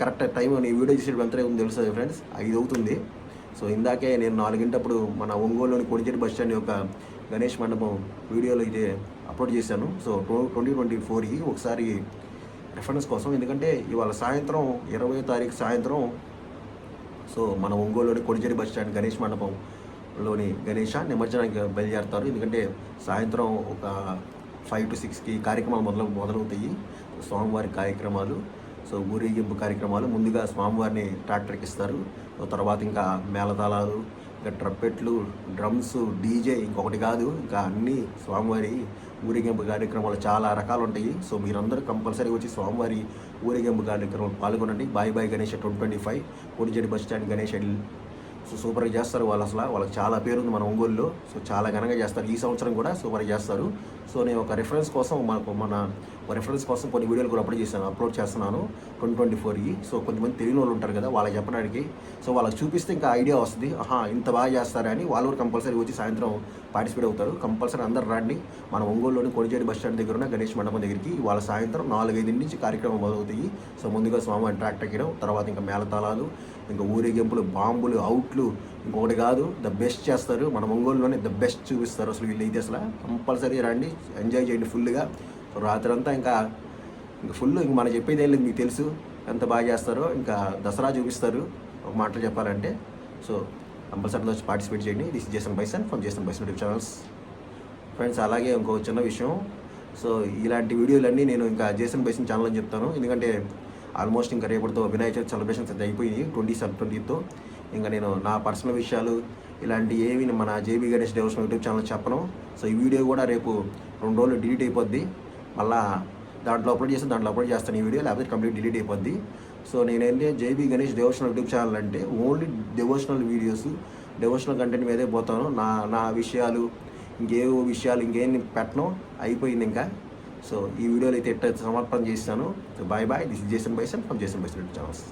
Correct time నేను video చేసేటప్పుడు అంతా ఉంది తెలుసు ఫ్రెండ్స్, 5 అవుతుంది. సో ఇందాకే నేను 4 మన ఒంగోలులోని కొణిజేటి బస్ స్టాండ్ యొక్క గణేష్ మండపం వీడియోలో అయితే అప్లోడ్ చేశాను. సో 2024 ఒకసారి రెఫరెన్స్ కోసం, ఎందుకంటే ఇవాళ సాయంత్రం 20వ తారీఖు సాయంత్రం సో మన ఒంగోలులోని కొణిజేటి బస్ స్టాండ్ గణేష్ మండపంలోని గణేష నిమజ్జనానికి బయలుదేరుతారు. ఎందుకంటే సాయంత్రం ఒక 5 to 6కి కార్యక్రమాలు మొదలవుతాయి. స్వామివారి కార్యక్రమాలు, సో ఊరేగింపు కార్యక్రమాలు. ముందుగా స్వామివారిని ట్రాక్టర్కి ఇస్తారు. తర్వాత ఇంకా మేళతాళాలు, ఇంకా ట్రప్పెట్లు, డ్రమ్స్, డీజే, ఇంకొకటి కాదు ఇంకా అన్నీ స్వామివారి ఊరేగింపు కార్యక్రమాలు చాలా రకాలు ఉంటాయి. సో మీరందరూ కంపల్సరీ వచ్చి స్వామివారి ఊరేగింపు కార్యక్రమాలు పాల్గొనండి. Bye bye Ganesh 2025 Konijeti bus stand Ganesh. So సూపర్గా చేస్తారు వాళ్ళు, అసలు వాళ్ళకి చాలా పేరుంది మన ఒంగోలులో. సో చాలా ఘనంగా చేస్తారు. ఈ సంవత్సరం కూడా సూపర్గా చేస్తారు. సో నేను ఒక రిఫరెన్స్ కోసం కొన్ని వీడియోలు కూడా అప్లోడ్ చేస్తున్నాను 2024. సో కొంతమంది తెలియని వాళ్ళు ఉంటారు కదా, వాళ్ళకి చెప్పడానికి. సో వాళ్ళకి చూపిస్తే ఇంకా ఐడియా వస్తుంది, ఇంత బాగా చేస్తారని. వాళ్ళు కూడా కంపల్సరీ వచ్చి సాయంత్రం పార్టిసిపేట్ అవుతారు. కంపల్సరీ అందరు రండి. మన ఒంగోలులోని కొణిజేటి బస్ స్టాండ్ దగ్గర ఉన్న గణేష్ మండపం దగ్గరికి వాళ్ళ సాయంత్రం 4-5 నుంచి కార్యక్రమం మొదలవుతాయి. సో ముందుగా స్వామి ట్రాక్టర్ ఎక్కడం, తర్వాత ఇంకా మేళతాళాలు, ఇంకా ఊరేగింపులు, బాంబులు, అవుట్లు, ఇంకొకటి కాదు ద బెస్ట్ చేస్తారు. మన ఒంగోలులోనే ద బెస్ట్ చూపిస్తారు అసలు వీళ్ళైతే. అసలు కంపల్సరీ రండి, ఎంజాయ్ చేయండి ఫుల్గా. సో రాత్రి అంతా ఇంకా ఫుల్, ఇంక మనం చెప్పేది ఏం లేదు, మీకు తెలుసు ఎంత బాగా చేస్తారో. ఇంకా దసరా చూపిస్తారు ఒక మాటలు చెప్పాలంటే. సో కంపల్సరీ వచ్చి పార్టిసిపేట్ చేయండి. This Jason Bison from Jason Bison YouTube channels. Friends అలాగే ఇంకో చిన్న విషయం, సో ఇలాంటి వీడియోలన్నీ నేను ఇంకా జేసన్ బైసన్ ఛానల్ అని చెప్తాను. ఎందుకంటే ఆల్మోస్ట్ ఇంకా రేపటితో వినాయక చవితి సెలబ్రేషన్స్ అయితే అయిపోయినాయి 20th. ఇంకా నేను నా పర్సనల్ విషయాలు ఇలాంటి ఏవి మన JB Ganesh devotional YouTube channel చెప్పను. సో ఈ వీడియో కూడా రేపు 2 రోజులు డిలీట్ అయిపోద్ది. మళ్ళీ దాంట్లో అప్లోడ్ చేస్తాను ఈ వీడియో, లేకపోతే కంప్లీట్ డిలీట్ అయిపోద్ది. సో నేనేంటి JB Ganesh devotional YouTube channel అంటే only devotional videos, devotional content మీదే పోతాను. నా విషయాలు ఇంకేం పెట్టను, అయిపోయింది ఇంకా. సో ఈ వీడియోలో అయితే సమర్పణ చేస్తాను. So bye bye. This is Jason Bison from Jason Bison YouTube channels.